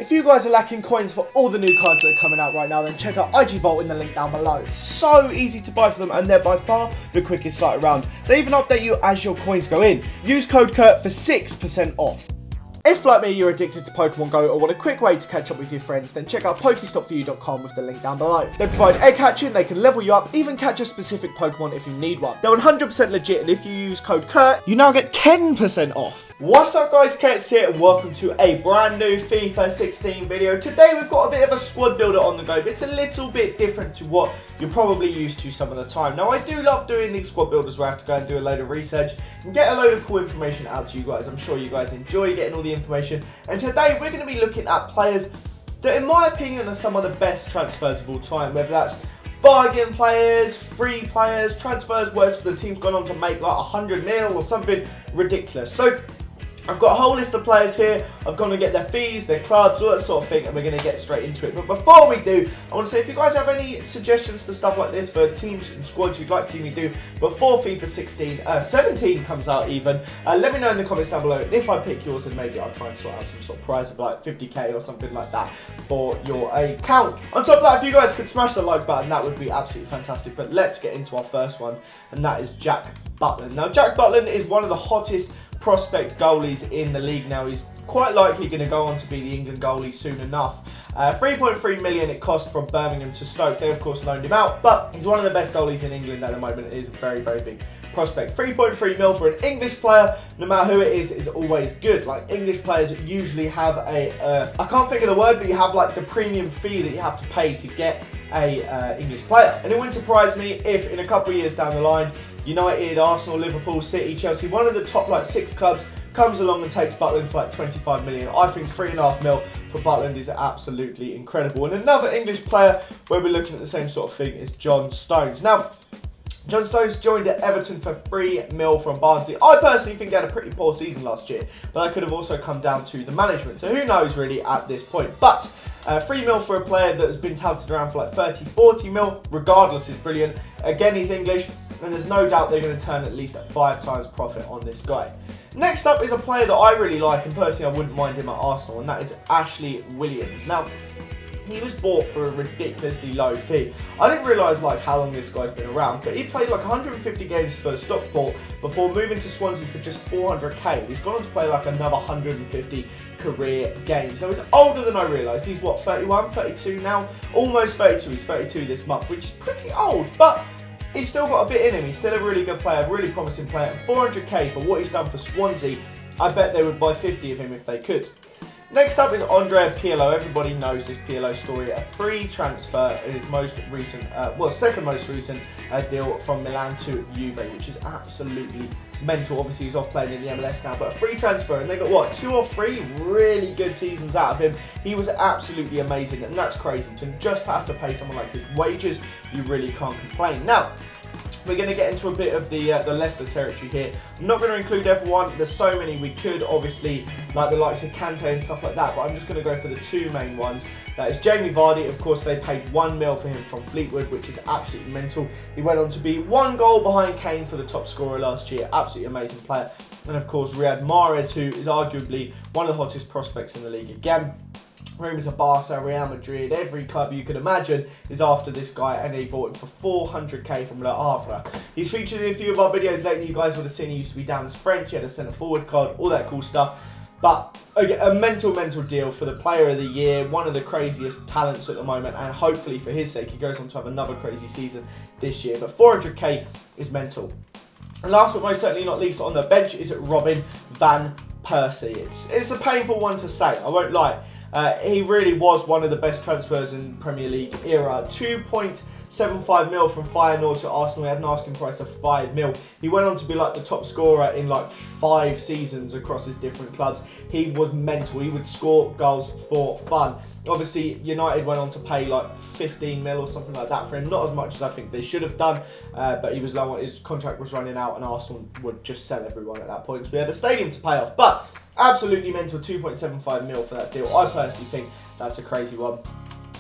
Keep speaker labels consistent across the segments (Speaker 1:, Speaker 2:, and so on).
Speaker 1: If you guys are lacking coins for all the new cards that are coming out right now, then check out IG Vault in the link down below. It's so easy to buy for them, and they're by far the quickest site around. They even update you as your coins go in. Use code Kurt for 6% off. If, like me, you're addicted to Pokemon Go or want a quick way to catch up with your friends, then check out PokestopForYou.com with the link down below. They provide egg hatching, they can level you up, even catch a specific Pokemon if you need one. They're 100% legit, and if you use code Kurt, you now get 10% off. What's up guys, Kurt's here and welcome to a brand new FIFA 16 video. Today we've got a bit of a squad builder on the go, but it's a little bit different to what you're probably used to some of the time. Now I do love doing these squad builders where I have to go and do a load of research and get a load of cool information out to you guys. I'm sure you guys enjoy getting all the information, and today we're going to be looking at players that in my opinion are some of the best transfers of all time, whether that's bargain players, free players, transfers where the team's gone on to make like 100 mil or something ridiculous. So I've got a whole list of players here. I've gone to get their fees, their clubs, all that sort of thing, and we're going to get straight into it. But before we do, I want to say if you guys have any suggestions for stuff like this, for teams and squads you'd like to see me do before FIFA 17 comes out even, let me know in the comments down below. And if I pick yours, then maybe I'll try and sort out some sort of prize of like 50k or something like that for your account. On top of that, if you guys could smash the like button, that would be absolutely fantastic. But let's get into our first one, and that is Jack Butland. Now, Jack Butland is one of the hottest prospect goalies in the league now. He's quite likely going to go on to be the England goalie soon enough. 3.3 million it cost from Birmingham to Stoke. They of course loaned him out, but he's one of the best goalies in England at the moment. It is a very, very big prospect. 3.3 mil for an English player, no matter who it is always good. Like, English players usually have a, I can't think of the word, but you have like the premium fee that you have to pay to get a English player. And it wouldn't surprise me if in a couple of years down the line, United, Arsenal, Liverpool, City, Chelsea, one of the top like 6 clubs comes along and takes Butland for like 25 million. I think 3.5 mil for Butland is absolutely incredible. And another English player where we're looking at the same sort of thing is John Stones. Now, John Stones joined at Everton for 3 mil from Barnsley. I personally think he had a pretty poor season last year, but that could have also come down to the management. So who knows really at this point. But 3 mil for a player that has been touted around for like 30, 40 mil, regardless, is brilliant. Again, he's English, and there's no doubt they're going to turn at least at 5 times profit on this guy. Next up is a player that I really like, and personally I wouldn't mind him at Arsenal, and that is Ashley Williams. Now, he was bought for a ridiculously low fee. I didn't realise like how long this guy's been around, but he played like 150 games for Stockport before moving to Swansea for just 400k. He's gone on to play like another 150 career games. So he's older than I realised. He's what, 31, 32 now? Almost 32. He's 32 this month, which is pretty old, but he's still got a bit in him. He's still a really good player, really promising player. And 400k for what he's done for Swansea, I bet they would buy 50 of him if they could. Next up is Andrea Pirlo. Everybody knows his Pirlo story. A free transfer in his most recent, second most recent deal from Milan to Juve, which is absolutely mental. Obviously, he's off playing in the MLS now, but a free transfer, and they got what, 2 or 3 really good seasons out of him. He was absolutely amazing, and that's crazy. To just have to pay someone like his wages, you really can't complain. Now, we're going to get into a bit of the Leicester territory here. I'm not going to include everyone. There's so many we could, obviously, like the likes of Kante and stuff like that, but I'm just going to go for the 2 main ones. That is Jamie Vardy. Of course, they paid 1 mil for him from Fleetwood, which is absolutely mental. He went on to be 1 goal behind Kane for the top scorer last year. Absolutely amazing player. And of course, Riyad Mahrez, who is arguably one of the hottest prospects in the league again. Rumours of Barca, Real Madrid, every club you could imagine is after this guy, and they bought him for 400k from Le Havre. He's featured in a few of our videos lately. You guys would have seen he used to be down as French. He had a centre forward card, all that cool stuff. But a mental deal for the player of the year, one of the craziest talents at the moment, and hopefully for his sake he goes on to have another crazy season this year. But 400k is mental. And last but most certainly not least on the bench is Robin van Persie. It's a painful one to say, I won't lie. He really was one of the best transfers in Premier League era. 2.75 mil from Feyenoord to Arsenal. He had an asking price of 5 mil. He went on to be like the top scorer in like 5 seasons across his different clubs. He was mental. He would score goals for fun. Obviously, United went on to pay like 15 mil or something like that for him. Not as much as I think they should have done, but he was low. His contract was running out, and Arsenal would just sell everyone at that point. So we had a stadium to pay off, but absolutely mental. 2.75 mil for that deal. I personally think that's a crazy one.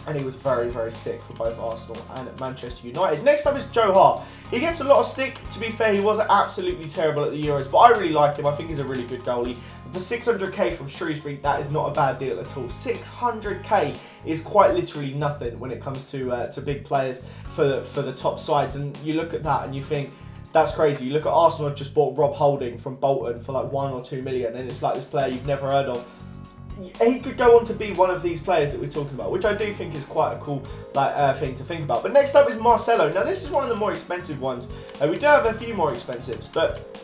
Speaker 1: and he was very, very sick for both Arsenal and Manchester United. Next up is Joe Hart. He gets a lot of stick. To be fair, he was absolutely terrible at the Euros, but I really like him. I think he's a really good goalie. For 600k from Shrewsbury, that is not a bad deal at all. 600k is quite literally nothing when it comes to big players for the top sides. And you look at that and you think, that's crazy. You look at Arsenal have just bought Rob Holding from Bolton for like 1 or 2 million, and it's like this player you've never heard of. He could go on to be one of these players that we're talking about, which I do think is quite a cool thing to think about. But next up is Marcelo. Now this is one of the more expensive ones. We do have a few more expensives, but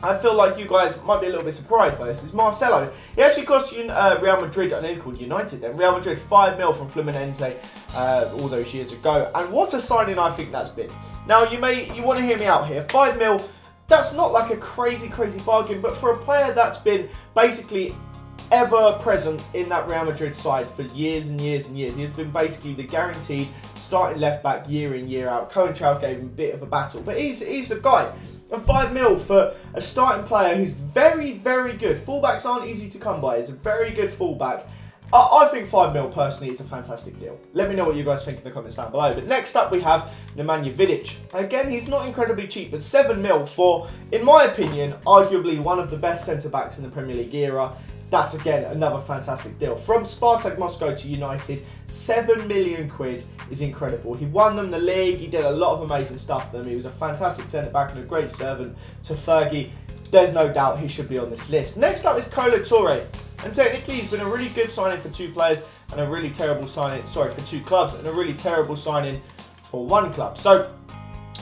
Speaker 1: I feel like you guys might be a little bit surprised by this. It's Marcelo. He actually cost you Real Madrid, and then called United then. Real Madrid 5 mil from Fluminense all those years ago. And what a signing I think that's been. Now you want to hear me out here. 5 mil, that's not like a crazy bargain, but for a player that's been basically ever present in that Real Madrid side for years and years and years. He has been basically the guaranteed starting left back year in, year out. Coentrao gave him a bit of a battle, but he's the guy. And 5 mil for a starting player who's very good. Fullbacks aren't easy to come by. He's a very good fullback. I think 5 mil personally is a fantastic deal. Let me know what you guys think in the comments down below. But next up we have Nemanja Vidic. Again, he's not incredibly cheap, but 7 mil for, in my opinion, arguably one of the best centre-backs in the Premier League era. That's, again, another fantastic deal. From Spartak Moscow to United, 7 million quid is incredible. He won them the league. He did a lot of amazing stuff for them. He was a fantastic centre-back and a great servant to Fergie. There's no doubt he should be on this list. Next up is Kolo Touré. And technically, he's been a really good signing for 2 players and a really terrible signing, sorry, for 2 clubs and a really terrible signing for 1 club. So,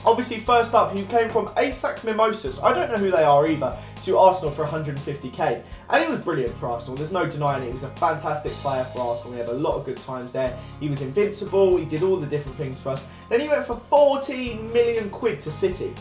Speaker 1: obviously, first up, he came from ASAC Mimosas. I don't know who they are either, to Arsenal for 150k. And he was brilliant for Arsenal. There's no denying it. He was a fantastic player for Arsenal. We had a lot of good times there. He was invincible. He did all the different things for us. Then he went for 14 million quid to City.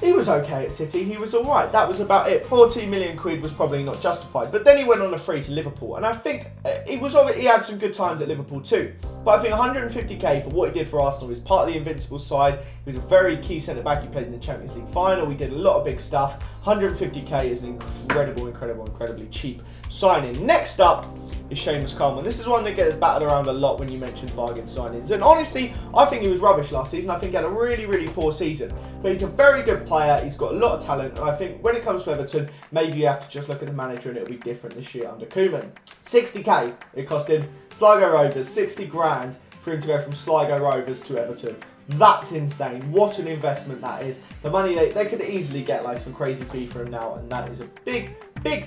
Speaker 1: He was okay at City, he was alright, that was about it. 14 million quid was probably not justified. But then he went on a free to Liverpool, and I think he had some good times at Liverpool too. But I think 150k for what he did for Arsenal is part of the invincible side. He was a very key centre-back, he played in the Champions League final, he did a lot of big stuff. 150k is an incredibly cheap signing. Next up is Seamus Coleman. This is one that gets battered around a lot when you mention bargain signings. And honestly, I think he was rubbish last season. I think he had a really poor season. But he's a very good player. He's got a lot of talent. And I think when it comes to Everton, maybe you have to just look at the manager and it'll be different this year under Koeman. 60k it cost him. Sligo Rovers, 60 grand for him to go from Sligo Rovers to Everton. That's insane. What an investment that is. The money they could easily get like some crazy fee for him now, and that is a big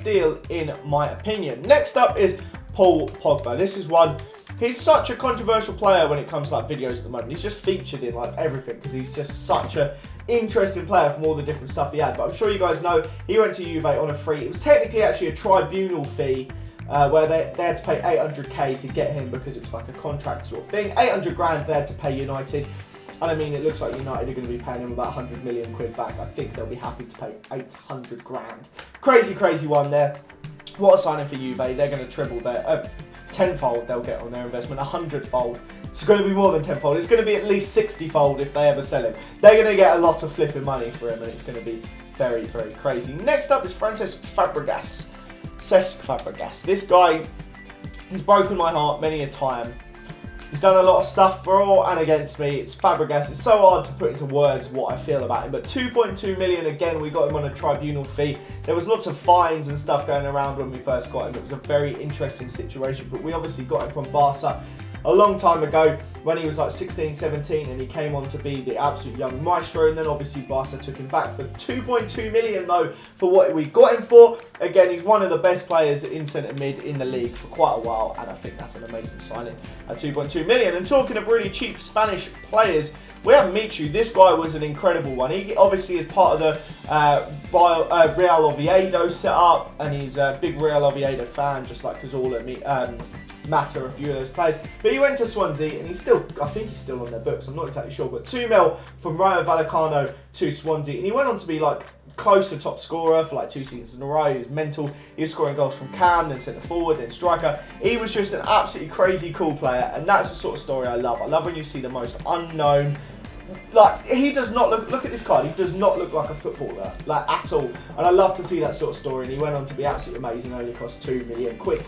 Speaker 1: deal in my opinion. Next up is Paul Pogba. This is one, he's such a controversial player when it comes to like videos at the moment. He's just featured in like everything because he's just such a interesting player from all the different stuff he had. But I'm sure you guys know he went to Juve on a free. It was technically actually a tribunal fee where they had to pay 800k to get him because it was like a contract sort of thing. 800 grand they had to pay United. And I mean, it looks like United are going to be paying him about 100 million quid back. I think they'll be happy to pay 800 grand. Crazy one there. What a signing for Juve. They're going to triple their, tenfold they'll get on their investment, 100-fold. It's going to be more than tenfold. It's going to be at least 60-fold if they ever sell him. They're going to get a lot of flipping money for him, and it's going to be very crazy. Next up is Cesc Fabregas. This guy, he's broken my heart many a time. He's done a lot of stuff for and against me. It's Fabregas. It's so hard to put into words what I feel about him. But 2.2 million, again, we got him on a tribunal fee. There was lots of fines and stuff going around when we first got him. It was a very interesting situation. But we obviously got him from Barca a long time ago when he was like 16, 17, and he came on to be the absolute young maestro. And then obviously Barca took him back for 2.2 million though for what we got him for. Again, he's one of the best players in centre mid in the league for quite a while, and I think that's an amazing signing at 2.2 million. And talking of really cheap Spanish players, we have Michu. This guy was an incredible one. He obviously is part of the Real Oviedo setup, and he's a big Real Oviedo fan, just like Cazorla, Mata, a few of those players. But he went to Swansea, and he's still, I think he's still on their books, I'm not exactly sure, but 2 mil from Rayo Vallecano to Swansea, and he went on to be like close to top scorer for like 2 seasons in a row. He was mental. He was scoring goals from cam, then centre forward, then striker. He was just an absolutely crazy cool player, and that's the sort of story I love. I love when you see the most unknown. Like, he does not look at this card, he does not look like a footballer, like, at all. And I love to see that sort of story, and he went on to be absolutely amazing, only cost 2 million quid.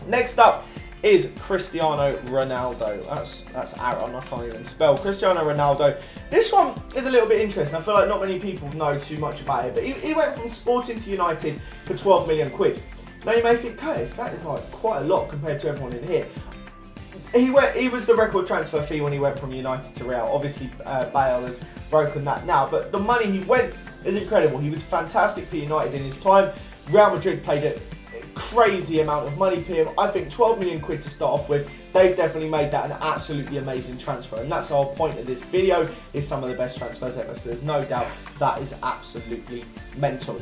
Speaker 1: Next up is Cristiano Ronaldo. That's Aaron, I can't even spell. Cristiano Ronaldo. This one is a little bit interesting. I feel like not many people know too much about it, but he went from Sporting to United for 12 million quid. Now you may think, Curtis, that is like quite a lot compared to everyone in here. He was the record transfer fee when he went from United to Real. Obviously, Bale has broken that now, but the money he went is incredible. He was fantastic for United in his time. Real Madrid paid a crazy amount of money for him. I think 12 million quid to start off with. They've definitely made that an absolutely amazing transfer, and that's the whole point of this video, is some of the best transfers ever, so there's no doubt that is absolutely mental.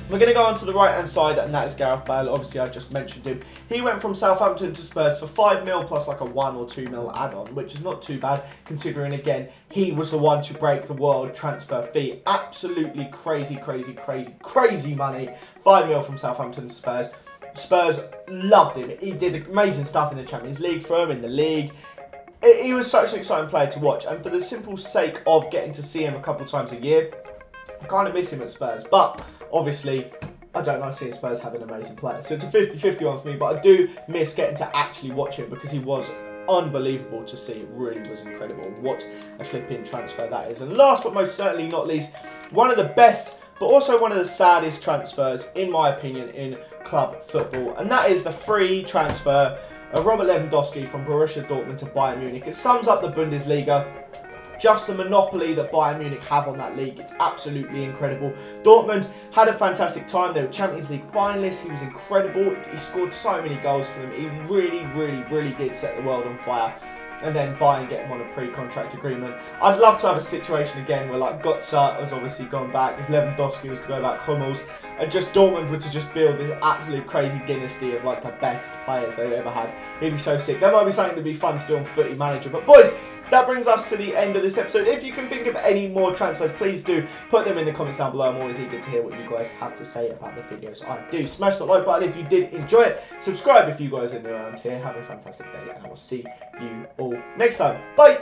Speaker 1: We're going to go on to the right hand side, and that is Gareth Bale. Obviously, I just mentioned him. He went from Southampton to Spurs for 5 mil plus like a 1 or 2 mil add-on, which is not too bad considering, again, he was the one to break the world transfer fee. Absolutely crazy money. 5 mil from Southampton to Spurs. Spurs loved him. He did amazing stuff in the Champions League for him, in the league. He was such an exciting player to watch, and for the simple sake of getting to see him a couple times a year, I kind of miss him at Spurs, but obviously, I don't like seeing Spurs have an amazing player. So it's a 50-50 one for me, but I do miss getting to actually watch him because he was unbelievable to see. It really was incredible. What a flipping transfer that is. And last but most certainly not least, one of the best, but also one of the saddest transfers, in my opinion, in club football. And that is the free transfer of Robert Lewandowski from Borussia Dortmund to Bayern Munich. It sums up the Bundesliga. Just the monopoly that Bayern Munich have on that league. It's absolutely incredible. Dortmund had a fantastic time. They were Champions League finalists. He was incredible. He scored so many goals for them. He really did set the world on fire. And then Bayern get him on a pre-contract agreement. I'd love to have a situation again where like Götze has obviously gone back. If Lewandowski was to go back, Hummels, and just Dortmund were to just build this absolute crazy dynasty of like the best players they've ever had. It'd be so sick. That might be something to be fun to do on Footy Manager. But boys, that brings us to the end of this episode. If you can think of any more transfers, please do put them in the comments down below. I'm always eager to hear what you guys have to say about the videos I do. Smash the like button if you did enjoy it. Subscribe if you guys are new around here. Have a fantastic day, and I will see you all next time. Bye!